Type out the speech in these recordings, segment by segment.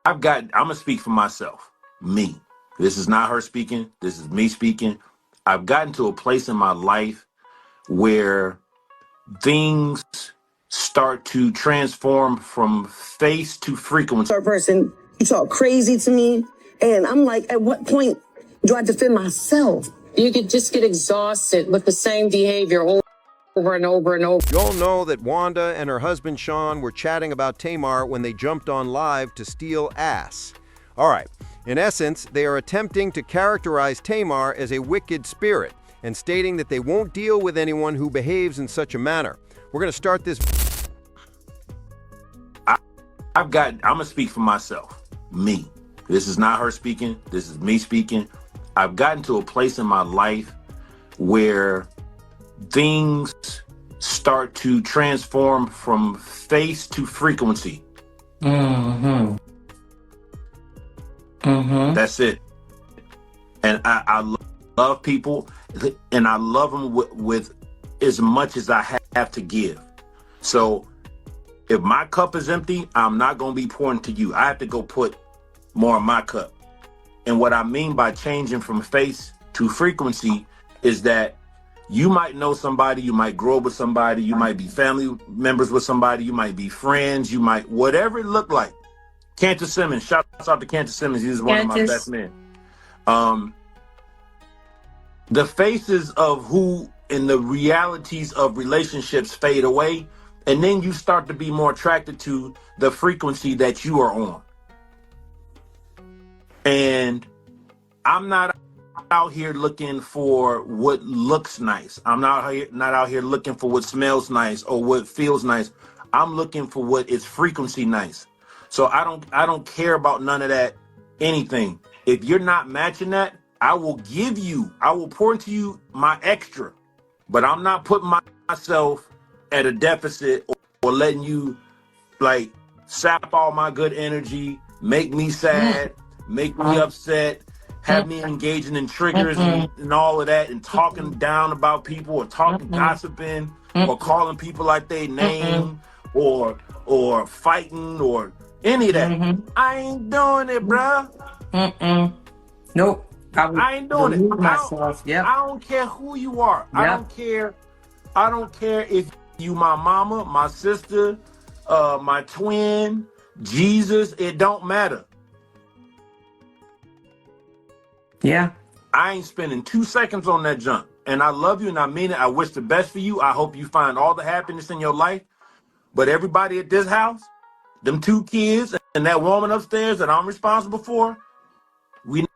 I'm gonna speak for myself. Me. This is not her speaking. This is me speaking. I've gotten to a place in my life where things start to transform from face to frequency. Person, you talk crazy to me, and I'm like, at what point do I defend myself? You could just get exhausted with the same behavior over and over and over. You all know that Wanda and her husband Sean were chatting about Tamar when they jumped on live to steal ass. All right, in essence, they are attempting to characterize Tamar as a wicked spirit and stating that they won't deal with anyone who behaves in such a manner. We're going to start this. I'm gonna speak for myself. Me. This is not her speaking. This is me speaking. I've gotten to a place in my life where things start to transform from face to frequency. Mm-hmm. Mm-hmm. That's it. And I love people, and I love them with as much as I have to give. So if my cup is empty, I'm not going to be pouring to you. I have to go put more in my cup. And what I mean by changing from face to frequency is that you might know somebody, you might grow up with somebody, you might be family members with somebody, you might be friends, you might, whatever it looked like. Cantor Simmons, shout out to Cantor Simmons. He's one of my best men. The faces of who and the realities of relationships fade away. And then you start to be more attracted to the frequency that you are on. And I'm not out here looking for what looks nice. I'm not out here looking for what smells nice or what feels nice. I'm looking for what is frequency nice. So I don't care about none of that, anything. If you're not matching that, I will pour into you my extra. But I'm not putting myself at a deficit or letting you like sap all my good energy, make me sad, make me upset, have me engaging in triggers and all of that, and talking down about people or talking gossiping or calling people like they name or fighting or any of that. I ain't doing it, bruh. Nope. I ain't doing it. Myself. Yep. I don't care who you are. Yep. I don't care if you my mama, my sister, my twin, Jesus. It don't matter. Yeah. I ain't spending 2 seconds on that junk. And I love you and I mean it. I wish the best for you. I hope you find all the happiness in your life. But everybody at this house, them 2 kids and that woman upstairs that I'm responsible for, we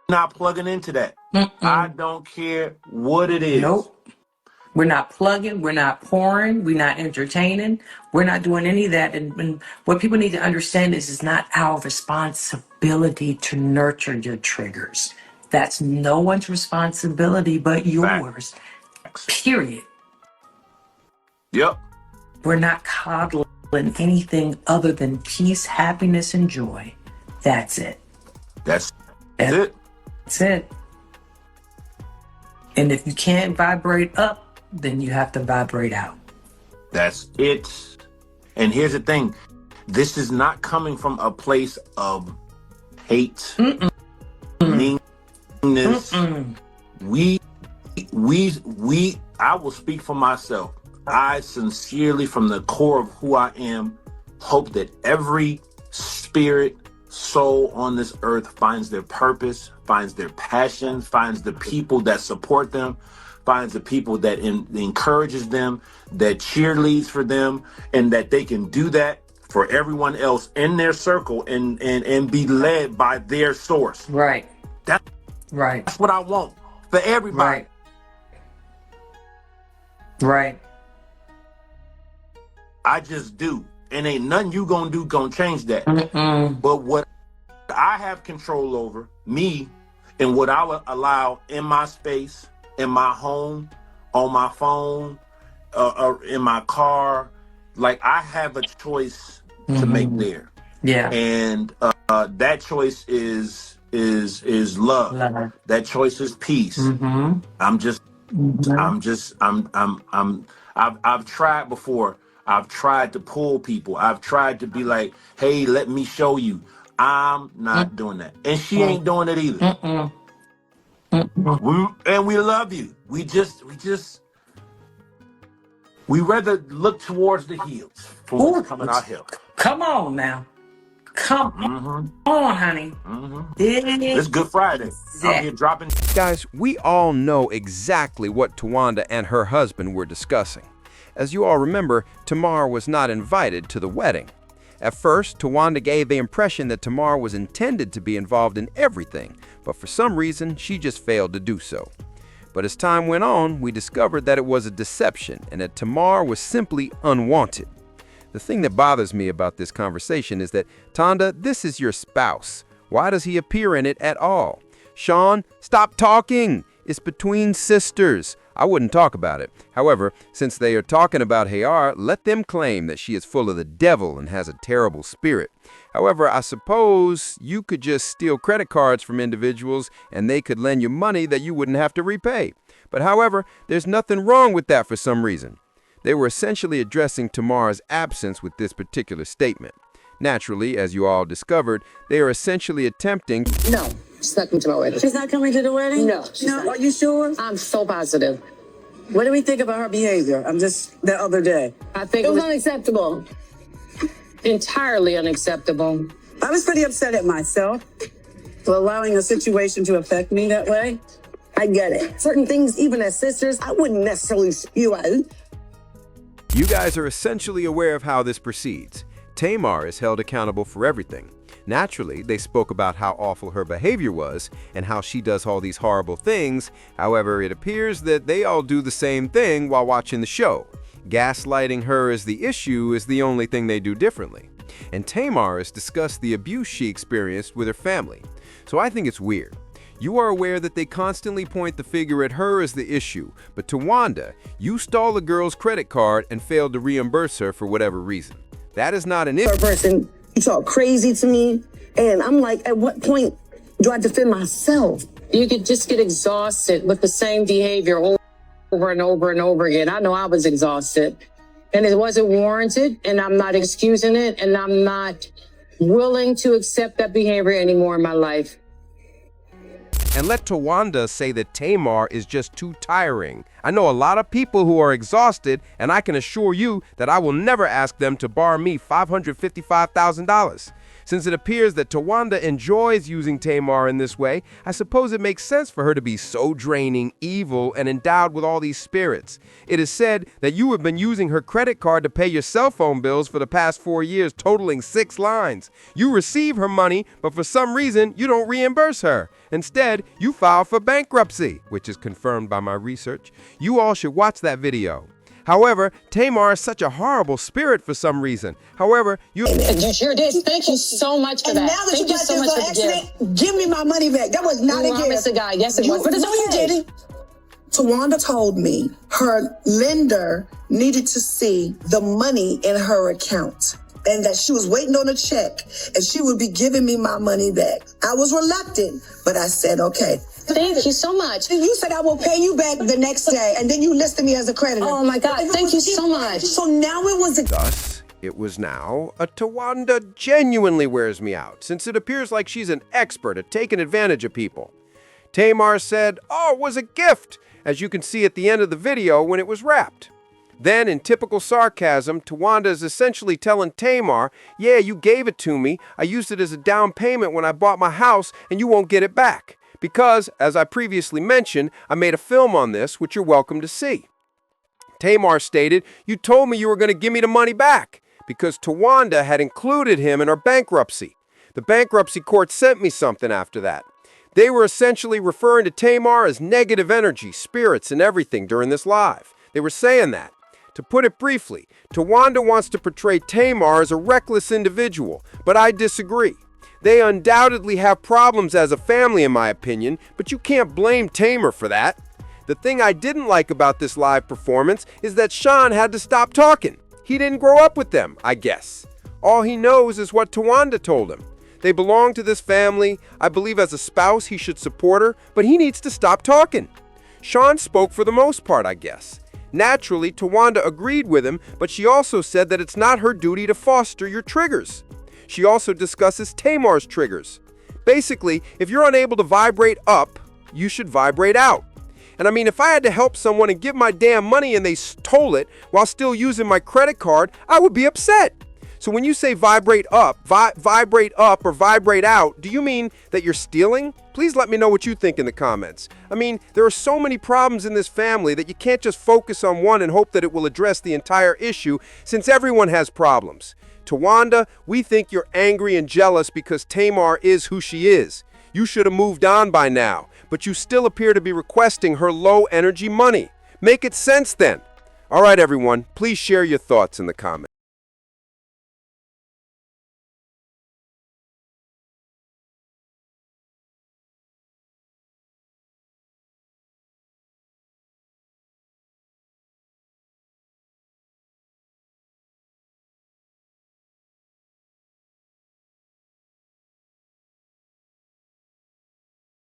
not plugging into that. I don't care what it is. Nope. We're not plugging. We're not pouring. We're not entertaining. We're not doing any of that. And what people need to understand is it's not our responsibility to nurture your triggers. That's no one's responsibility but yours. Period. Yep. We're not coddling anything other than peace, happiness, and joy. That's it. That's it. That's it. And if you can't vibrate up, then you have to vibrate out. That's it. And here's the thing. This is not coming from a place of hate, meanness. I will speak for myself. I sincerely, from the core of who I am, hope that every spirit, soul on this earth finds their purpose, finds their passion, finds the people that support them, finds the people that encourages them, that cheerleads for them, and that they can do that for everyone else in their circle and be led by their source. Right. That's what I want for everybody. Right. I just do. And ain't nothing you gonna do gonna change that. But what I have control over, me, and what I will allow in my space, in my home, on my phone, in my car, like I have a choice to make there. Yeah. And that choice is love. That choice is peace. I've tried before. I've tried to pull people. I've tried to be like, hey, let me show you. I'm not doing that. And she ain't doing it either. We love you. We rather look towards the hills for what's coming our help. Come on now. Come on, honey. It's Good Friday. I'm here dropping. Guys, we all know exactly what Towanda and her husband were discussing. As you all remember, Tamar was not invited to the wedding. At first, Towanda gave the impression that Tamar was intended to be involved in everything, but for some reason, she just failed to do so. But as time went on, we discovered that it was a deception and that Tamar was simply unwanted. The thing that bothers me about this conversation is that, Towanda, this is your spouse. Why does he appear in it at all? Sean, stop talking! It's between sisters. I wouldn't talk about it. However, since they are talking about Hayar, let them claim that she is full of the devil and has a terrible spirit. However, I suppose you could just steal credit cards from individuals and they could lend you money that you wouldn't have to repay. But however, there's nothing wrong with that for some reason. They were essentially addressing Tamar's absence with this particular statement. Naturally, as you all discovered, they are essentially attempting... No, she's not coming to my wedding. She's not coming to the wedding? No, she's not. Are you sure? I'm so positive. What do we think about her behavior? The other day. I think it was unacceptable. Entirely unacceptable. I was pretty upset at myself for allowing a situation to affect me that way. I get it. Certain things, even as sisters, I wouldn't necessarily spew out. You guys are essentially aware of how this proceeds. Tamar is held accountable for everything. Naturally, they spoke about how awful her behavior was and how she does all these horrible things. However, it appears that they all do the same thing while watching the show. Gaslighting her as the issue is the only thing they do differently. And Tamar has discussed the abuse she experienced with her family. So I think it's weird. You are aware that they constantly point the finger at her as the issue, but Towanda, you stole the girl's credit card and failed to reimburse her for whatever reason. That is not an issue. Person, you talk crazy to me, and I'm like, at what point do I defend myself? You could just get exhausted with the same behavior over and over and over again. I know I was exhausted, and it wasn't warranted, and I'm not excusing it, and I'm not willing to accept that behavior anymore in my life. And let Towanda say that Tamar is just too tiring. I know a lot of people who are exhausted, and I can assure you that I will never ask them to borrow me $555,000. Since it appears that Towanda enjoys using Tamar in this way, I suppose it makes sense for her to be so draining, evil, and endowed with all these spirits. It is said that you have been using her credit card to pay your cell phone bills for the past 4 years, totaling 6 lines. You receive her money, but for some reason, you don't reimburse her. Instead, you file for bankruptcy, which is confirmed by my research. You all should watch that video. However, Tamar is such a horrible spirit for some reason. However, You sure did. Thank you so much for And that. now that Thank you you got so much this for the gift. accident, give me my money back. That was not You a promised gift. a guy. Yes, it was. But it's No, you okay. didn't. Towanda told me her lender needed to see the money in her account and that she was waiting on a check and she would be giving me my money back. I was reluctant, but I said, okay. Thank you so much. You said I will pay you back the next day, and then you listed me as a creditor. Oh my God. Thank you so much. So now it was a... thus, it was now a Towanda genuinely wears me out, since it appears like she's an expert at taking advantage of people. Tamar said, "Oh, it was a gift," as you can see at the end of the video when it was wrapped. Then, in typical sarcasm, Towanda is essentially telling Tamar, "Yeah, you gave it to me. I used it as a down payment when I bought my house, and you won't get it back. Because, as I previously mentioned, I made a film on this, which you're welcome to see." Tamar stated, "You told me you were going to give me the money back," because Towanda had included him in her bankruptcy. The bankruptcy court sent me something after that. They were essentially referring to Tamar as negative energy, spirits, and everything during this live. They were saying that. To put it briefly, Towanda wants to portray Tamar as a reckless individual, but I disagree. They undoubtedly have problems as a family, in my opinion, but you can't blame Tamar for that. The thing I didn't like about this live performance is that Sean had to stop talking. He didn't grow up with them, I guess. All he knows is what Towanda told him. They belong to this family. I believe as a spouse he should support her, but he needs to stop talking. Sean spoke for the most part, I guess. Naturally, Towanda agreed with him, but she also said that it's not her duty to foster your triggers. She also discusses Tamar's triggers. Basically, if you're unable to vibrate up, you should vibrate out. And I mean, if I had to help someone and give my damn money and they stole it while still using my credit card, I would be upset. So when you say vibrate up, vibrate up or vibrate out, do you mean that you're stealing? Please let me know what you think in the comments. I mean, there are so many problems in this family that you can't just focus on one and hope that it will address the entire issue, since everyone has problems. Towanda, we think you're angry and jealous because Tamar is who she is. You should have moved on by now, but you still appear to be requesting her low energy money. Make it sense then. All right, everyone, please share your thoughts in the comments.